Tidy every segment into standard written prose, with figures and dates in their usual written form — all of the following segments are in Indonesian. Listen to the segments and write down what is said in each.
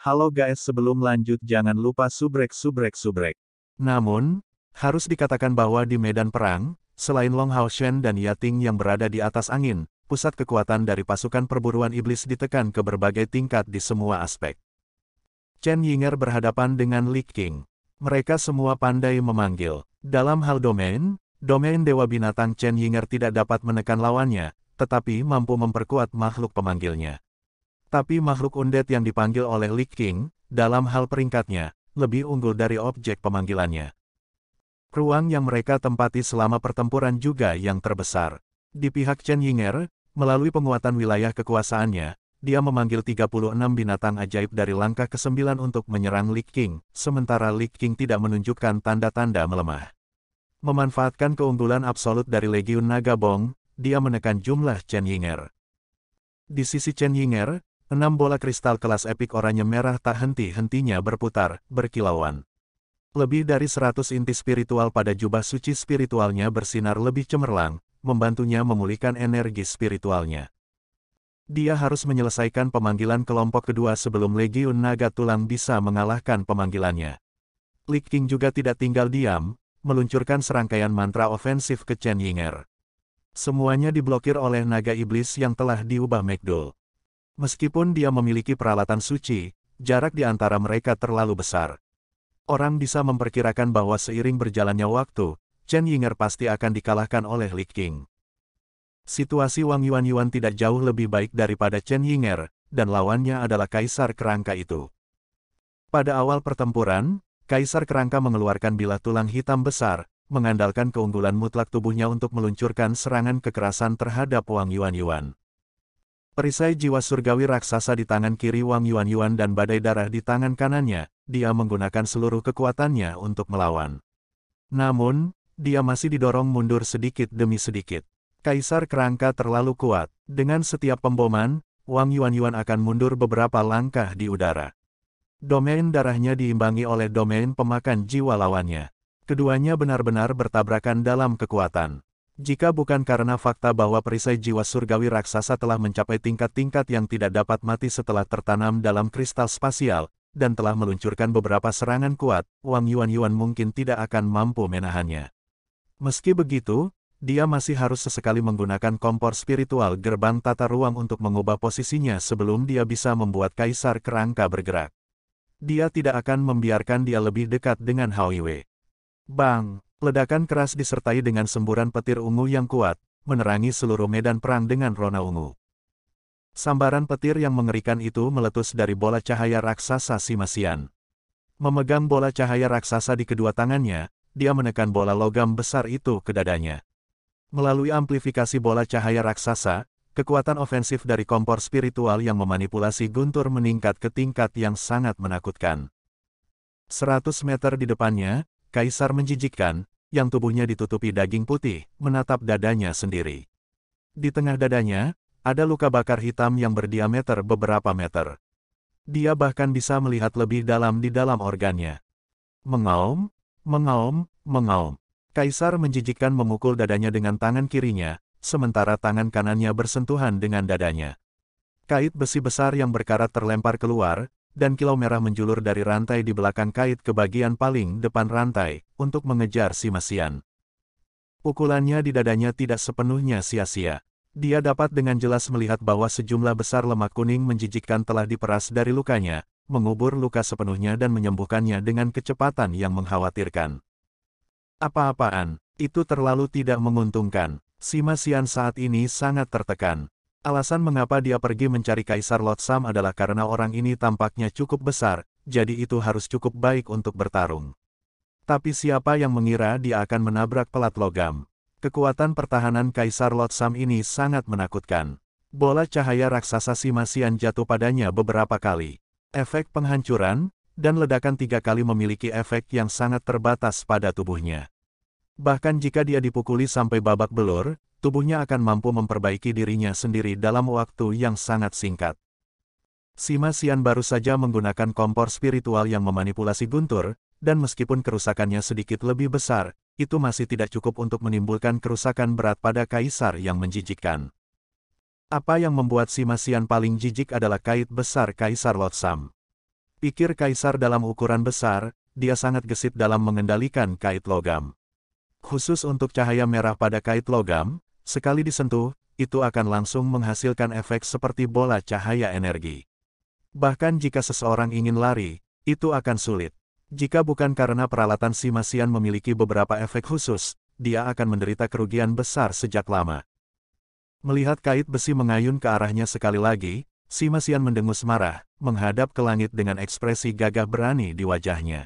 Halo guys, sebelum lanjut jangan lupa subrek. Namun, harus dikatakan bahwa di medan perang, selain Long Hao Shen dan Yating yang berada di atas angin, pusat kekuatan dari pasukan perburuan iblis ditekan ke berbagai tingkat di semua aspek. Chen Yinger berhadapan dengan Li Qing. Mereka semua pandai memanggil. Dalam hal domain Dewa Binatang Chen Yinger tidak dapat menekan lawannya, tetapi mampu memperkuat makhluk pemanggilnya. Tapi makhluk undead yang dipanggil oleh Li Qing, dalam hal peringkatnya, lebih unggul dari objek pemanggilannya. Ruang yang mereka tempati selama pertempuran juga yang terbesar. Di pihak Chen Yinger, melalui penguatan wilayah kekuasaannya, dia memanggil 36 binatang ajaib dari langkah ke-9 untuk menyerang Li Qing, sementara Li Qing tidak menunjukkan tanda-tanda melemah. Memanfaatkan keunggulan absolut dari Legiun Naga Bong, dia menekan jumlah Chen Yinger. Di sisi Chen Yinger, 6 bola kristal kelas epik oranye merah tak henti-hentinya berputar, berkilauan. Lebih dari 100 inti spiritual pada jubah suci spiritualnya bersinar lebih cemerlang, membantunya memulihkan energi spiritualnya. Dia harus menyelesaikan pemanggilan kelompok kedua sebelum Legiun Naga Tulang bisa mengalahkan pemanggilannya. Li Qing juga tidak tinggal diam, meluncurkan serangkaian mantra ofensif ke Chen Yinger. Semuanya diblokir oleh naga iblis yang telah diubah Megdul. Meskipun dia memiliki peralatan suci, jarak di antara mereka terlalu besar. Orang bisa memperkirakan bahwa seiring berjalannya waktu, Chen Yinger pasti akan dikalahkan oleh Li Qing. Situasi Wang Yuanyuan tidak jauh lebih baik daripada Chen Yinger, dan lawannya adalah Kaisar Kerangka itu. Pada awal pertempuran, Kaisar Kerangka mengeluarkan bilah tulang hitam besar, mengandalkan keunggulan mutlak tubuhnya untuk meluncurkan serangan kekerasan terhadap Wang Yuanyuan. Perisai jiwa surgawi raksasa di tangan kiri Wang Yuanyuan dan badai darah di tangan kanannya, dia menggunakan seluruh kekuatannya untuk melawan. Namun, dia masih didorong mundur sedikit demi sedikit. Kaisar Kerangka terlalu kuat. Dengan setiap pemboman, Wang Yuanyuan akan mundur beberapa langkah di udara. Domain darahnya diimbangi oleh domain pemakan jiwa lawannya. Keduanya benar-benar bertabrakan dalam kekuatan. Jika bukan karena fakta bahwa perisai jiwa surgawi raksasa telah mencapai tingkat-tingkat yang tidak dapat mati setelah tertanam dalam kristal spasial, dan telah meluncurkan beberapa serangan kuat, Wang Yuanyuan mungkin tidak akan mampu menahannya. Meski begitu, dia masih harus sesekali menggunakan kompor spiritual gerbang tata ruang untuk mengubah posisinya sebelum dia bisa membuat Kaisar Kerangka bergerak. Dia tidak akan membiarkan dia lebih dekat dengan Hao Yue. Bang! Ledakan keras disertai dengan semburan petir ungu yang kuat, menerangi seluruh medan perang dengan rona ungu. Sambaran petir yang mengerikan itu meletus dari bola cahaya raksasa Simasian. Memegang bola cahaya raksasa di kedua tangannya, dia menekan bola logam besar itu ke dadanya. Melalui amplifikasi bola cahaya raksasa, kekuatan ofensif dari kompor spiritual yang memanipulasi guntur meningkat ke tingkat yang sangat menakutkan. 100 meter di depannya, Kaisar menjijikkan, yang tubuhnya ditutupi daging putih, menatap dadanya sendiri. Di tengah dadanya, ada luka bakar hitam yang berdiameter beberapa meter. Dia bahkan bisa melihat lebih dalam di dalam organnya. Mengaum, mengaum, mengaum. Kaisar menjijikkan memukul dadanya dengan tangan kirinya, sementara tangan kanannya bersentuhan dengan dadanya. Kait besi besar yang berkarat terlempar keluar, dan kilau merah menjulur dari rantai di belakang kait ke bagian paling depan rantai, untuk mengejar Simasian. Pukulannya di dadanya tidak sepenuhnya sia-sia. Dia dapat dengan jelas melihat bahwa sejumlah besar lemak kuning menjijikkan telah diperas dari lukanya, mengubur luka sepenuhnya dan menyembuhkannya dengan kecepatan yang mengkhawatirkan. Apa-apaan, itu terlalu tidak menguntungkan. Simasian saat ini sangat tertekan. Alasan mengapa dia pergi mencari Kaisar Lotsam adalah karena orang ini tampaknya cukup besar, jadi itu harus cukup baik untuk bertarung. Tapi siapa yang mengira dia akan menabrak pelat logam? Kekuatan pertahanan Kaisar Lotsam ini sangat menakutkan. Bola cahaya raksasa Simasian jatuh padanya beberapa kali. Efek penghancuran, dan ledakan 3 kali memiliki efek yang sangat terbatas pada tubuhnya. Bahkan jika dia dipukuli sampai babak belur, tubuhnya akan mampu memperbaiki dirinya sendiri dalam waktu yang sangat singkat. Simasian baru saja menggunakan kompor spiritual yang memanipulasi guntur, dan meskipun kerusakannya sedikit lebih besar, itu masih tidak cukup untuk menimbulkan kerusakan berat pada Kaisar yang menjijikkan. Apa yang membuat Simasian paling jijik adalah kait besar Kaisar Lotsam. Pikir kaisar dalam ukuran besar, dia sangat gesit dalam mengendalikan kait logam. Khusus untuk cahaya merah pada kait logam, sekali disentuh, itu akan langsung menghasilkan efek seperti bola cahaya energi. Bahkan jika seseorang ingin lari, itu akan sulit. Jika bukan karena peralatan Simasian memiliki beberapa efek khusus, dia akan menderita kerugian besar sejak lama. Melihat kait besi mengayun ke arahnya sekali lagi, Simasian mendengus marah, menghadap ke langit dengan ekspresi gagah berani di wajahnya.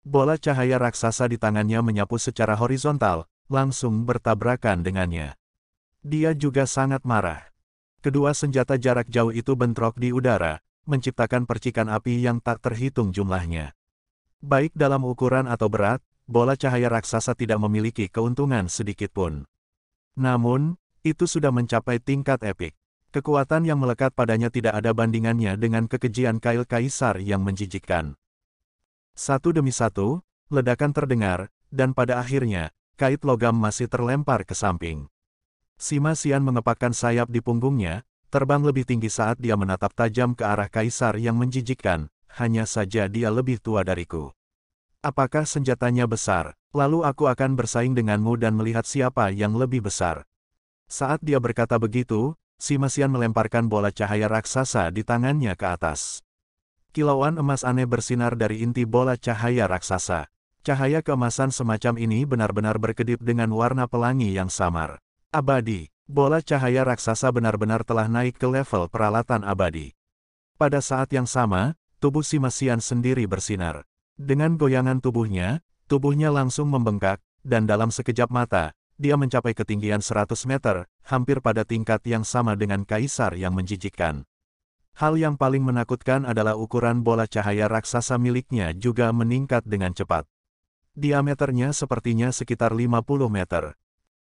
Bola cahaya raksasa di tangannya menyapu secara horizontal, langsung bertabrakan dengannya. Dia juga sangat marah. Kedua senjata jarak jauh itu bentrok di udara, menciptakan percikan api yang tak terhitung jumlahnya. Baik dalam ukuran atau berat, bola cahaya raksasa tidak memiliki keuntungan sedikitpun. Namun, itu sudah mencapai tingkat epik. Kekuatan yang melekat padanya tidak ada bandingannya dengan kekejian kail kaisar yang menjijikkan. Satu demi satu, ledakan terdengar, dan pada akhirnya, kait logam masih terlempar ke samping. Simasian mengepakkan sayap di punggungnya, terbang lebih tinggi saat dia menatap tajam ke arah kaisar yang menjijikkan, hanya saja dia lebih tua dariku. Apakah senjatanya besar? Lalu aku akan bersaing denganmu dan melihat siapa yang lebih besar. Saat dia berkata begitu, Simasian melemparkan bola cahaya raksasa di tangannya ke atas. Kilauan emas aneh bersinar dari inti bola cahaya raksasa. Cahaya keemasan semacam ini benar-benar berkedip dengan warna pelangi yang samar. Abadi, bola cahaya raksasa benar-benar telah naik ke level peralatan abadi. Pada saat yang sama, tubuh Simasian sendiri bersinar. Dengan goyangan tubuhnya langsung membengkak, dan dalam sekejap mata, dia mencapai ketinggian 100 meter, hampir pada tingkat yang sama dengan kaisar yang menjijikkan. Hal yang paling menakutkan adalah ukuran bola cahaya raksasa miliknya juga meningkat dengan cepat. Diameternya sepertinya sekitar 50 meter.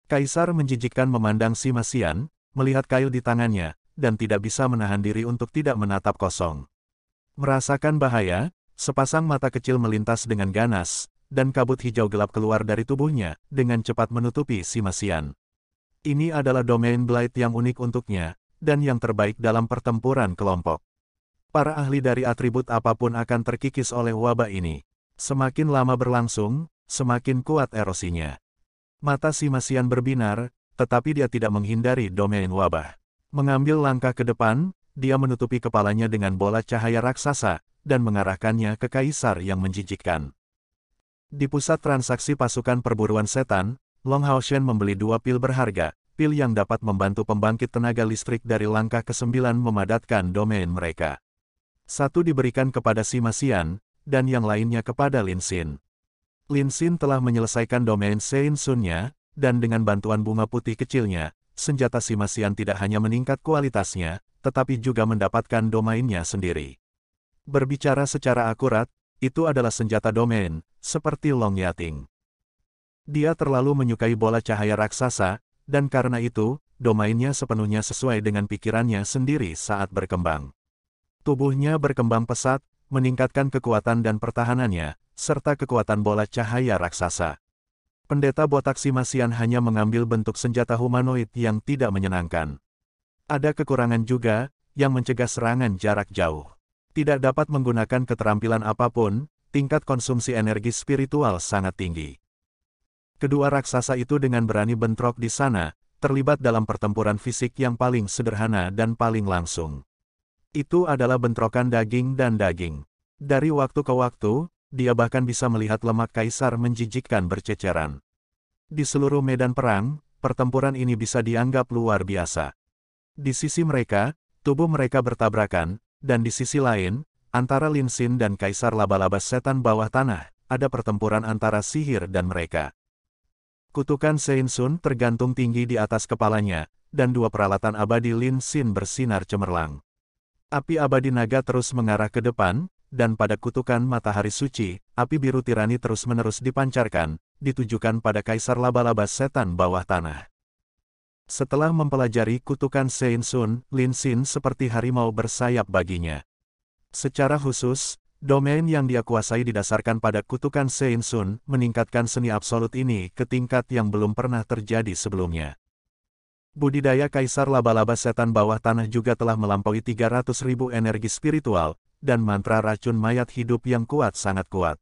Kaisar menjijikkan memandang Simasian, melihat kail di tangannya, dan tidak bisa menahan diri untuk tidak menatap kosong. Merasakan bahaya, sepasang mata kecil melintas dengan ganas, dan kabut hijau gelap keluar dari tubuhnya, dengan cepat menutupi Simasian. Ini adalah domain Blight yang unik untuknya, dan yang terbaik dalam pertempuran kelompok. Para ahli dari atribut apapun akan terkikis oleh wabah ini. Semakin lama berlangsung, semakin kuat erosinya. Mata Simasian berbinar, tetapi dia tidak menghindari domain wabah. Mengambil langkah ke depan, dia menutupi kepalanya dengan bola cahaya raksasa, dan mengarahkannya ke kaisar yang menjijikkan. Di pusat transaksi pasukan perburuan setan, Long Haoshen membeli 2 pil berharga, pil yang dapat membantu pembangkit tenaga listrik dari langkah ke-9 memadatkan domain mereka. Satu diberikan kepada Simasian, dan yang lainnya kepada Lin Xin. Lin Xin telah menyelesaikan domain Sein Sun-nya, dan dengan bantuan bunga putih kecilnya, senjata Simasian tidak hanya meningkat kualitasnya, tetapi juga mendapatkan domainnya sendiri. Berbicara secara akurat, itu adalah senjata domain, seperti Long Yating. Dia terlalu menyukai bola cahaya raksasa, dan karena itu, domainnya sepenuhnya sesuai dengan pikirannya sendiri saat berkembang. Tubuhnya berkembang pesat, meningkatkan kekuatan dan pertahanannya, serta kekuatan bola cahaya raksasa. Pendeta botak Simasian hanya mengambil bentuk senjata humanoid yang tidak menyenangkan. Ada kekurangan juga, yang mencegah serangan jarak jauh. Tidak dapat menggunakan keterampilan apapun, tingkat konsumsi energi spiritual sangat tinggi. Kedua raksasa itu dengan berani bentrok di sana, terlibat dalam pertempuran fisik yang paling sederhana dan paling langsung. Itu adalah bentrokan daging dan daging. Dari waktu ke waktu, dia bahkan bisa melihat lemak kaisar menjijikkan berceceran. Di seluruh medan perang, pertempuran ini bisa dianggap luar biasa. Di sisi mereka, tubuh mereka bertabrakan, dan di sisi lain, antara Lin Xin dan Kaisar Laba-Laba Setan Bawah Tanah, ada pertempuran antara sihir dan mereka. Kutukan Sein Sun tergantung tinggi di atas kepalanya, dan 2 peralatan abadi Lin Xin bersinar cemerlang. Api abadi naga terus mengarah ke depan, dan pada kutukan matahari suci, api biru tirani terus-menerus dipancarkan, ditujukan pada Kaisar Laba-Laba Setan Bawah Tanah. Setelah mempelajari kutukan Sein Sun, Lin Xin seperti harimau bersayap baginya. Secara khusus, domain yang dia kuasai didasarkan pada kutukan Sein Sun, meningkatkan seni absolut ini ke tingkat yang belum pernah terjadi sebelumnya. Budidaya Kaisar Laba-Laba Setan Bawah Tanah juga telah melampaui 300.000 energi spiritual, dan mantra racun mayat hidup yang kuat sangat kuat.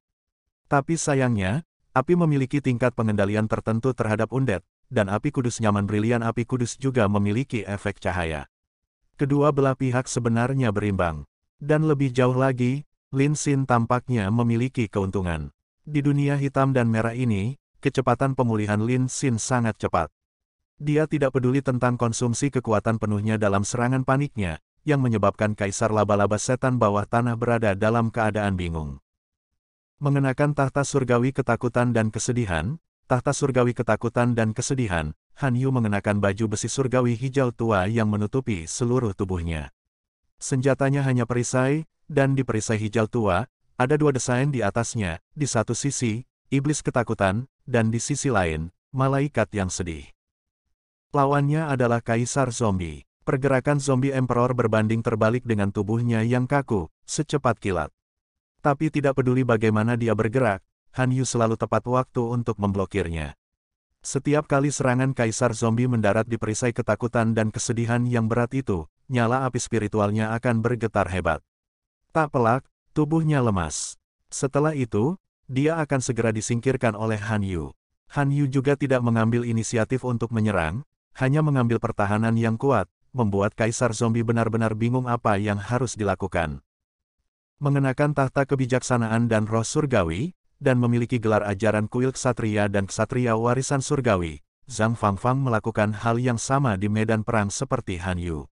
Tapi sayangnya, api memiliki tingkat pengendalian tertentu terhadap undead, dan api kudus nyaman brilian api kudus juga memiliki efek cahaya. Kedua belah pihak sebenarnya berimbang. Dan lebih jauh lagi, Lin Xin tampaknya memiliki keuntungan. Di dunia hitam dan merah ini, kecepatan pemulihan Lin Xin sangat cepat. Dia tidak peduli tentang konsumsi kekuatan penuhnya dalam serangan paniknya, yang menyebabkan Kaisar Laba-Laba Setan bawah tanah berada dalam keadaan bingung. Mengenakan tahta surgawi ketakutan dan kesedihan, tahta surgawi ketakutan dan kesedihan, Han Yu mengenakan baju besi surgawi hijau tua yang menutupi seluruh tubuhnya. Senjatanya hanya perisai, dan di perisai hijau tua, ada dua desain di atasnya, di satu sisi, iblis ketakutan, dan di sisi lain, malaikat yang sedih. Lawannya adalah Kaisar Zombie. Pergerakan zombie Emperor berbanding terbalik dengan tubuhnya yang kaku, secepat kilat. Tapi tidak peduli bagaimana dia bergerak, Han Yu selalu tepat waktu untuk memblokirnya. Setiap kali serangan Kaisar Zombie mendarat di perisai ketakutan dan kesedihan yang berat itu, nyala api spiritualnya akan bergetar hebat. Tak pelak, tubuhnya lemas. Setelah itu, dia akan segera disingkirkan oleh Han Yu. Han Yu juga tidak mengambil inisiatif untuk menyerang, hanya mengambil pertahanan yang kuat, membuat Kaisar Zombie benar-benar bingung apa yang harus dilakukan. Mengenakan tahta kebijaksanaan dan roh surgawi, dan memiliki gelar ajaran kuil ksatria dan ksatria warisan surgawi, Zhang Fangfang melakukan hal yang sama di medan perang seperti Han Yu.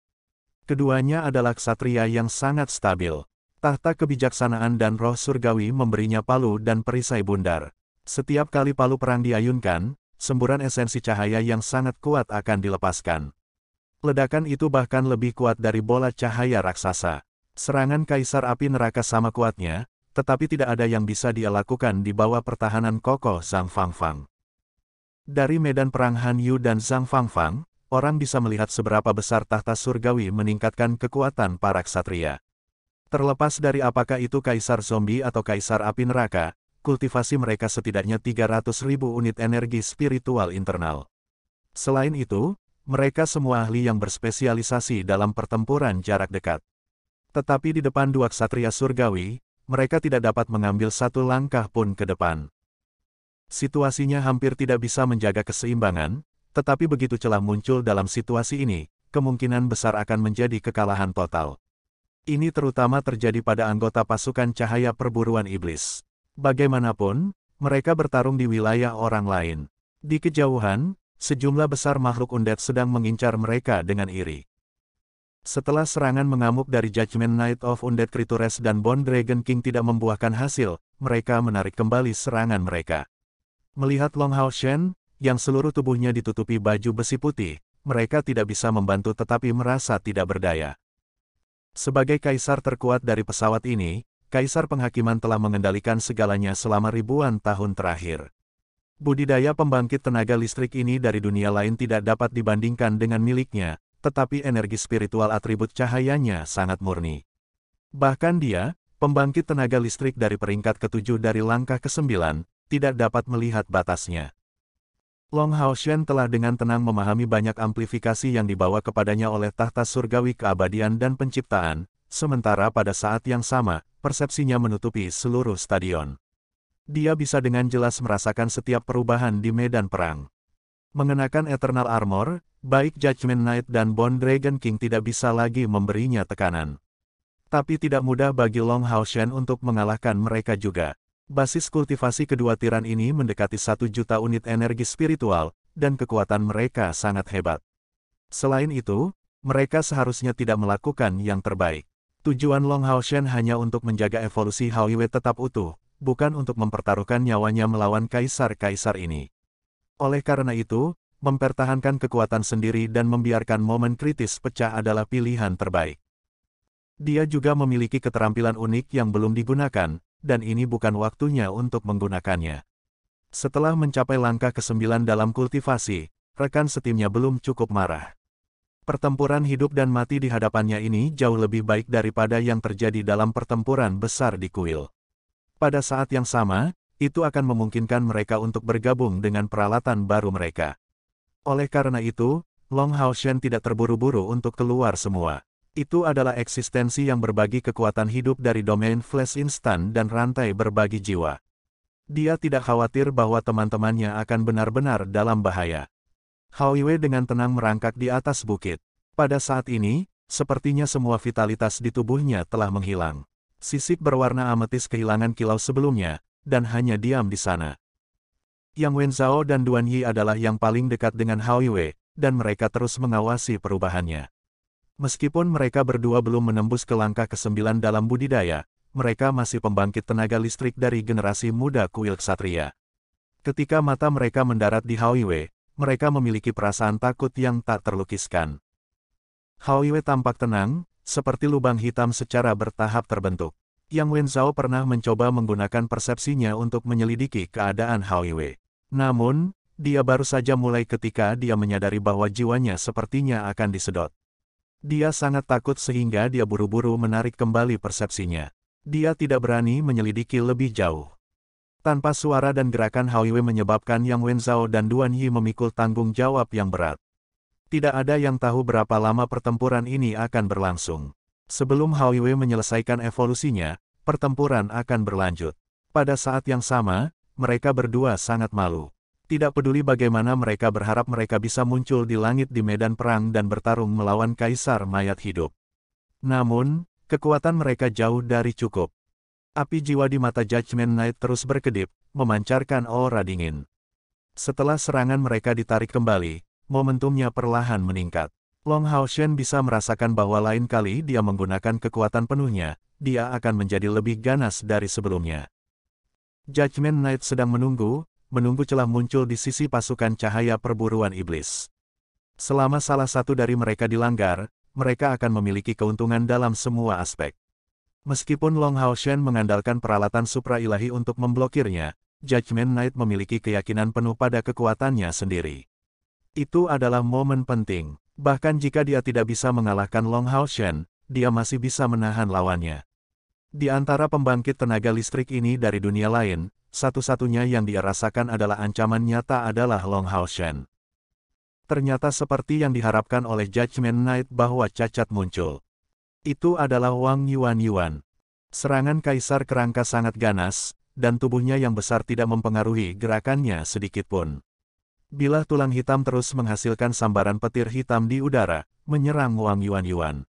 Keduanya adalah ksatria yang sangat stabil. Tahta kebijaksanaan dan roh surgawi memberinya palu dan perisai bundar. Setiap kali palu perang diayunkan, semburan esensi cahaya yang sangat kuat akan dilepaskan. Ledakan itu bahkan lebih kuat dari bola cahaya raksasa. Serangan Kaisar Api Neraka sama kuatnya, tetapi tidak ada yang bisa dia lakukan di bawah pertahanan kokoh Zhang Fangfang. Dari medan perang Han Yu dan Zhang Fangfang, orang bisa melihat seberapa besar tahta surgawi meningkatkan kekuatan para ksatria. Terlepas dari apakah itu Kaisar Zombie atau Kaisar Api Neraka, kultivasi mereka setidaknya 300.000 unit energi spiritual internal. Selain itu, mereka semua ahli yang berspesialisasi dalam pertempuran jarak dekat. Tetapi di depan dua ksatria surgawi, mereka tidak dapat mengambil satu langkah pun ke depan. Situasinya hampir tidak bisa menjaga keseimbangan, tetapi begitu celah muncul dalam situasi ini, kemungkinan besar akan menjadi kekalahan total. Ini terutama terjadi pada anggota pasukan cahaya perburuan iblis. Bagaimanapun, mereka bertarung di wilayah orang lain. Di kejauhan, sejumlah besar makhluk undead sedang mengincar mereka dengan iri. Setelah serangan mengamuk dari Judgment Night of Undead Creatures dan Bone Dragon King tidak membuahkan hasil, mereka menarik kembali serangan mereka. Melihat Long Hao Shen, yang seluruh tubuhnya ditutupi baju besi putih, mereka tidak bisa membantu tetapi merasa tidak berdaya. Sebagai kaisar terkuat dari pesawat ini, Kaisar Penghakiman telah mengendalikan segalanya selama ribuan tahun terakhir. Budidaya pembangkit tenaga listrik ini dari dunia lain tidak dapat dibandingkan dengan miliknya, tetapi energi spiritual atribut cahayanya sangat murni. Bahkan dia, pembangkit tenaga listrik dari peringkat ke-7 dari langkah ke-9, tidak dapat melihat batasnya. Long Hao Shen telah dengan tenang memahami banyak amplifikasi yang dibawa kepadanya oleh tahta surgawi keabadian dan penciptaan, sementara pada saat yang sama, persepsinya menutupi seluruh stadion. Dia bisa dengan jelas merasakan setiap perubahan di medan perang. Mengenakan Eternal Armor, baik Judgment Knight dan Bone Dragon King tidak bisa lagi memberinya tekanan. Tapi tidak mudah bagi Long Hao Shen untuk mengalahkan mereka juga. Basis kultivasi kedua tiran ini mendekati 1 juta unit energi spiritual, dan kekuatan mereka sangat hebat. Selain itu, mereka seharusnya tidak melakukan yang terbaik. Tujuan Long Hao Shen hanya untuk menjaga evolusi Hao Yue tetap utuh, bukan untuk mempertaruhkan nyawanya melawan kaisar-kaisar ini. Oleh karena itu, mempertahankan kekuatan sendiri dan membiarkan momen kritis pecah adalah pilihan terbaik. Dia juga memiliki keterampilan unik yang belum digunakan, dan ini bukan waktunya untuk menggunakannya. Setelah mencapai langkah ke-9 dalam kultivasi, rekan setimnya belum cukup marah. Pertempuran hidup dan mati di hadapannya ini jauh lebih baik daripada yang terjadi dalam pertempuran besar di kuil. Pada saat yang sama, itu akan memungkinkan mereka untuk bergabung dengan peralatan baru mereka. Oleh karena itu, Long Hao Shen tidak terburu-buru untuk keluar semua. Itu adalah eksistensi yang berbagi kekuatan hidup dari domain flash instan dan rantai berbagi jiwa. Dia tidak khawatir bahwa teman-temannya akan benar-benar dalam bahaya. Hao Yue dengan tenang merangkak di atas bukit. Pada saat ini, sepertinya semua vitalitas di tubuhnya telah menghilang. Sisik berwarna ametis kehilangan kilau sebelumnya, dan hanya diam di sana. Yang Wenzhao dan Duan Yi adalah yang paling dekat dengan Hao Yue, dan mereka terus mengawasi perubahannya. Meskipun mereka berdua belum menembus ke langkah ke-9 dalam budidaya, mereka masih pembangkit tenaga listrik dari generasi muda kuil ksatria. Ketika mata mereka mendarat di Hao Yue, mereka memiliki perasaan takut yang tak terlukiskan. Hao Yue tampak tenang, seperti lubang hitam secara bertahap terbentuk. Yang Wenzhao pernah mencoba menggunakan persepsinya untuk menyelidiki keadaan Hao Yue. Namun, dia baru saja mulai ketika dia menyadari bahwa jiwanya sepertinya akan disedot. Dia sangat takut sehingga dia buru-buru menarik kembali persepsinya. Dia tidak berani menyelidiki lebih jauh. Tanpa suara dan gerakan Hao Yue menyebabkan Yang Wenzhao dan Duan Yi memikul tanggung jawab yang berat. Tidak ada yang tahu berapa lama pertempuran ini akan berlangsung. Sebelum Hao Yue menyelesaikan evolusinya, pertempuran akan berlanjut. Pada saat yang sama, mereka berdua sangat malu. Tidak peduli bagaimana mereka berharap mereka bisa muncul di langit di medan perang dan bertarung melawan kaisar mayat hidup. Namun, kekuatan mereka jauh dari cukup. Api jiwa di mata Judgment Knight terus berkedip, memancarkan aura dingin. Setelah serangan mereka ditarik kembali, momentumnya perlahan meningkat. Long Haoshen bisa merasakan bahwa lain kali dia menggunakan kekuatan penuhnya, dia akan menjadi lebih ganas dari sebelumnya. Judgment Knight sedang menunggu celah muncul di sisi pasukan cahaya perburuan iblis. Selama salah satu dari mereka dilanggar, mereka akan memiliki keuntungan dalam semua aspek. Meskipun Long Haoshen mengandalkan peralatan supra-ilahi untuk memblokirnya, Judgment Knight memiliki keyakinan penuh pada kekuatannya sendiri. Itu adalah momen penting. Bahkan jika dia tidak bisa mengalahkan Long Haoshen, dia masih bisa menahan lawannya. Di antara pembangkit tenaga listrik ini dari dunia lain, satu-satunya yang dia rasakan adalah ancaman nyata adalah Long Haoshen. Ternyata seperti yang diharapkan oleh Judgment Knight bahwa cacat muncul. Itu adalah Wang Yuan. Serangan Kaisar Kerangka sangat ganas, dan tubuhnya yang besar tidak mempengaruhi gerakannya sedikitpun. Bilah tulang hitam terus menghasilkan sambaran petir hitam di udara, menyerang Wang Yuan.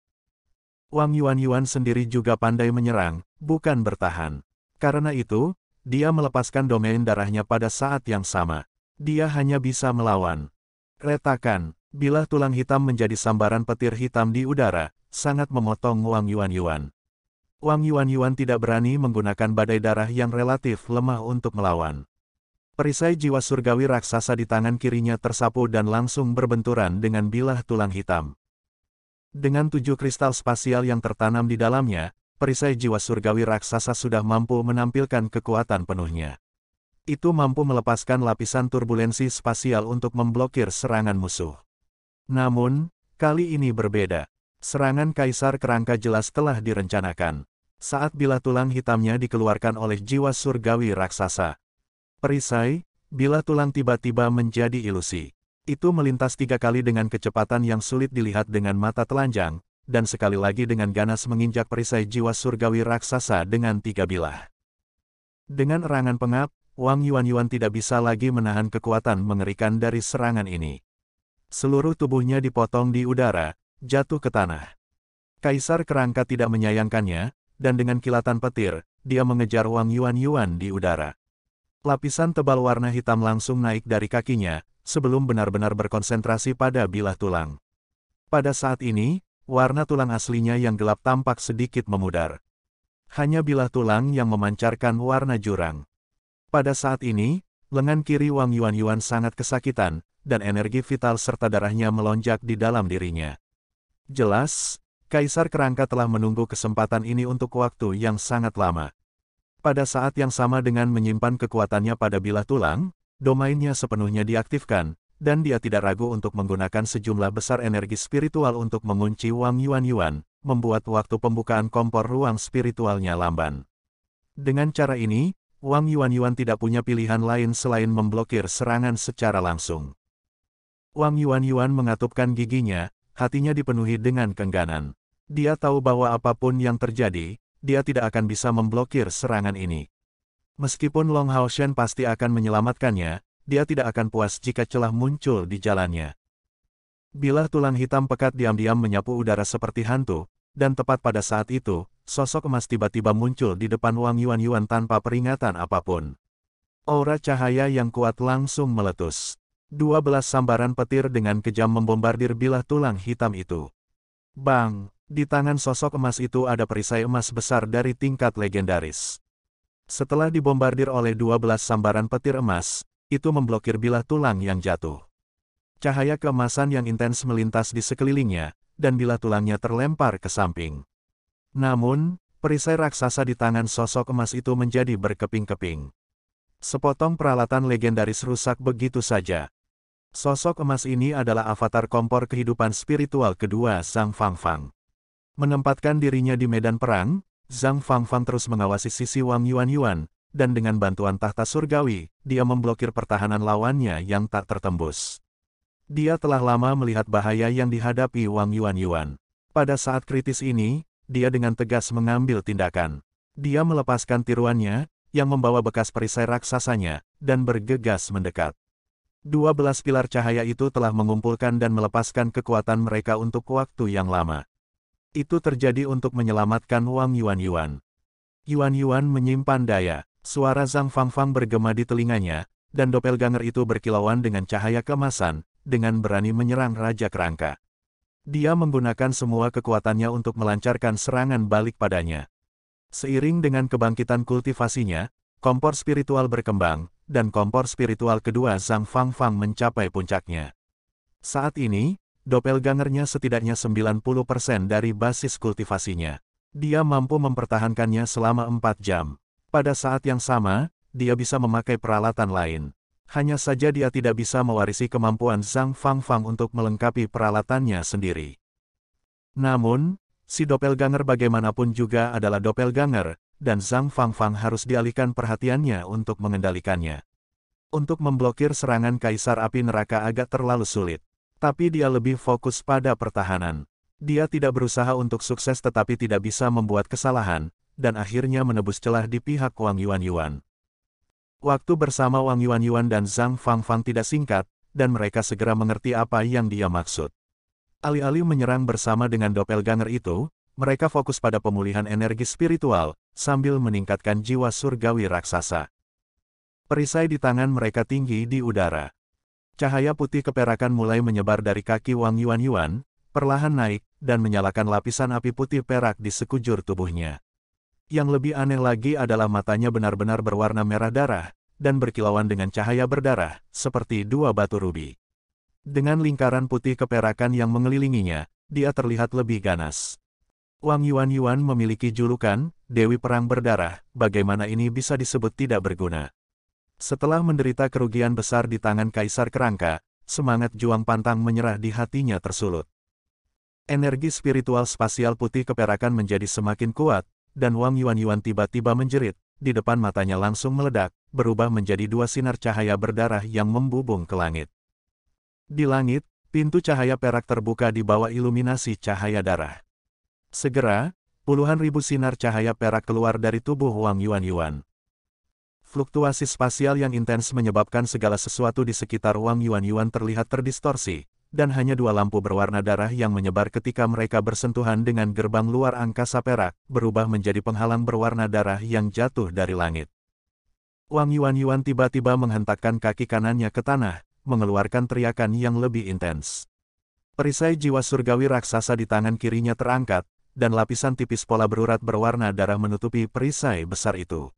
Wang Yuan sendiri juga pandai menyerang, bukan bertahan. Karena itu, dia melepaskan domain darahnya pada saat yang sama. Dia hanya bisa melawan. Retakan, bilah tulang hitam menjadi sambaran petir hitam di udara, sangat memotong Wang Yuan. Wang Yuan tidak berani menggunakan badai darah yang relatif lemah untuk melawan. Perisai jiwa surgawi raksasa di tangan kirinya tersapu dan langsung berbenturan dengan bilah tulang hitam. Dengan 7 kristal spasial yang tertanam di dalamnya, perisai jiwa surgawi raksasa sudah mampu menampilkan kekuatan penuhnya. Itu mampu melepaskan lapisan turbulensi spasial untuk memblokir serangan musuh. Namun, kali ini berbeda. Serangan Kaisar Kerangka jelas telah direncanakan. Saat bilah tulang hitamnya dikeluarkan oleh jiwa surgawi raksasa. Perisai, bilah tulang tiba-tiba menjadi ilusi. Itu melintas 3 kali dengan kecepatan yang sulit dilihat dengan mata telanjang, dan sekali lagi dengan ganas menginjak perisai jiwa surgawi raksasa dengan 3 bilah. Dengan erangan pengap, Wang Yuan tidak bisa lagi menahan kekuatan mengerikan dari serangan ini. Seluruh tubuhnya dipotong di udara, jatuh ke tanah. Kaisar Kerangka tidak menyayangkannya, dan dengan kilatan petir, dia mengejar Wang Yuan di udara. Lapisan tebal warna hitam langsung naik dari kakinya, sebelum benar-benar berkonsentrasi pada bilah tulang. Pada saat ini, warna tulang aslinya yang gelap tampak sedikit memudar. Hanya bilah tulang yang memancarkan warna jurang. Pada saat ini, lengan kiri Wang Yuan sangat kesakitan, dan energi vital serta darahnya melonjak di dalam dirinya. Jelas, Kaisar Kerangka telah menunggu kesempatan ini untuk waktu yang sangat lama. Pada saat yang sama dengan menyimpan kekuatannya pada bilah tulang, domainnya sepenuhnya diaktifkan, dan dia tidak ragu untuk menggunakan sejumlah besar energi spiritual untuk mengunci Wang Yuan, membuat waktu pembukaan kompor ruang spiritualnya lamban. Dengan cara ini, Wang Yuan tidak punya pilihan lain selain memblokir serangan secara langsung. Wang Yuan mengatupkan giginya, hatinya dipenuhi dengan keengganan. Dia tahu bahwa apapun yang terjadi, dia tidak akan bisa memblokir serangan ini. Meskipun Long Hao Shen pasti akan menyelamatkannya, dia tidak akan puas jika celah muncul di jalannya. Bilah tulang hitam pekat diam-diam menyapu udara seperti hantu, dan tepat pada saat itu, sosok emas tiba-tiba muncul di depan Wang Yuanyuan tanpa peringatan apapun. Aura cahaya yang kuat langsung meletus. 12 sambaran petir dengan kejam membombardir bilah tulang hitam itu. Bang! Di tangan sosok emas itu ada perisai emas besar dari tingkat legendaris. Setelah dibombardir oleh 12 sambaran petir emas, itu memblokir bilah tulang yang jatuh. Cahaya keemasan yang intens melintas di sekelilingnya, dan bilah tulangnya terlempar ke samping. Namun, perisai raksasa di tangan sosok emas itu menjadi berkeping-keping. Sepotong peralatan legendaris rusak begitu saja. Sosok emas ini adalah avatar kompor kehidupan spiritual kedua Zhang Fangfang. Menempatkan dirinya di medan perang, Zhang Fangfang terus mengawasi sisi Wang Yuanyuan, dan dengan bantuan tahta surgawi, dia memblokir pertahanan lawannya yang tak tertembus. Dia telah lama melihat bahaya yang dihadapi Wang Yuanyuan. Pada saat kritis ini, dia dengan tegas mengambil tindakan. Dia melepaskan tiruannya, yang membawa bekas perisai raksasanya, dan bergegas mendekat. 12 pilar cahaya itu telah mengumpulkan dan melepaskan kekuatan mereka untuk waktu yang lama. Itu terjadi untuk menyelamatkan Wang Yuanyuan. Yuanyuan menyimpan daya, suara Zhang Fangfang bergema di telinganya, dan doppelganger itu berkilauan dengan cahaya keemasan, dengan berani menyerang Raja Kerangka. Dia menggunakan semua kekuatannya untuk melancarkan serangan balik padanya. Seiring dengan kebangkitan kultivasinya, kompor spiritual berkembang, dan kompor spiritual kedua Zhang Fangfang mencapai puncaknya. Saat ini, doppelgangernya setidaknya 90% dari basis kultivasinya. Dia mampu mempertahankannya selama 4 jam. Pada saat yang sama, dia bisa memakai peralatan lain. Hanya saja dia tidak bisa mewarisi kemampuan Zhang Fangfang untuk melengkapi peralatannya sendiri. Namun, si doppelganger bagaimanapun juga adalah doppelganger, dan Zhang Fangfang harus dialihkan perhatiannya untuk mengendalikannya. Untuk memblokir serangan Kaisar Api Neraka agak terlalu sulit. Tapi dia lebih fokus pada pertahanan. Dia tidak berusaha untuk sukses tetapi tidak bisa membuat kesalahan, dan akhirnya menebus celah di pihak Wang Yuanyuan. Waktu bersama Wang Yuanyuan dan Zhang Fangfang tidak singkat, dan mereka segera mengerti apa yang dia maksud. Alih-alih menyerang bersama dengan doppelganger itu, mereka fokus pada pemulihan energi spiritual, sambil meningkatkan jiwa surgawi raksasa. Perisai di tangan mereka tinggi di udara. Cahaya putih keperakan mulai menyebar dari kaki Wang Yuanyuan, perlahan naik, dan menyalakan lapisan api putih perak di sekujur tubuhnya. Yang lebih aneh lagi adalah matanya benar-benar berwarna merah darah, dan berkilauan dengan cahaya berdarah, seperti 2 batu rubi. Dengan lingkaran putih keperakan yang mengelilinginya, dia terlihat lebih ganas. Wang Yuanyuan memiliki julukan, Dewi Perang Berdarah, bagaimana ini bisa disebut tidak berguna? Setelah menderita kerugian besar di tangan Kaisar Kerangka, semangat juang pantang menyerah di hatinya tersulut. Energi spiritual spasial putih keperakan menjadi semakin kuat, dan Wang Yuanyuan tiba-tiba menjerit, di depan matanya langsung meledak, berubah menjadi 2 sinar cahaya berdarah yang membubung ke langit. Di langit, pintu cahaya perak terbuka di bawah iluminasi cahaya darah. Segera, puluhan ribu sinar cahaya perak keluar dari tubuh Wang Yuanyuan. Fluktuasi spasial yang intens menyebabkan segala sesuatu di sekitar Wang Yuanyuan terlihat terdistorsi, dan hanya 2 lampu berwarna darah yang menyebar ketika mereka bersentuhan dengan gerbang luar angkasa perak, berubah menjadi penghalang berwarna darah yang jatuh dari langit. Wang Yuanyuan tiba-tiba menghentakkan kaki kanannya ke tanah, mengeluarkan teriakan yang lebih intens. Perisai jiwa surgawi raksasa di tangan kirinya terangkat, dan lapisan tipis pola berurat berwarna darah menutupi perisai besar itu.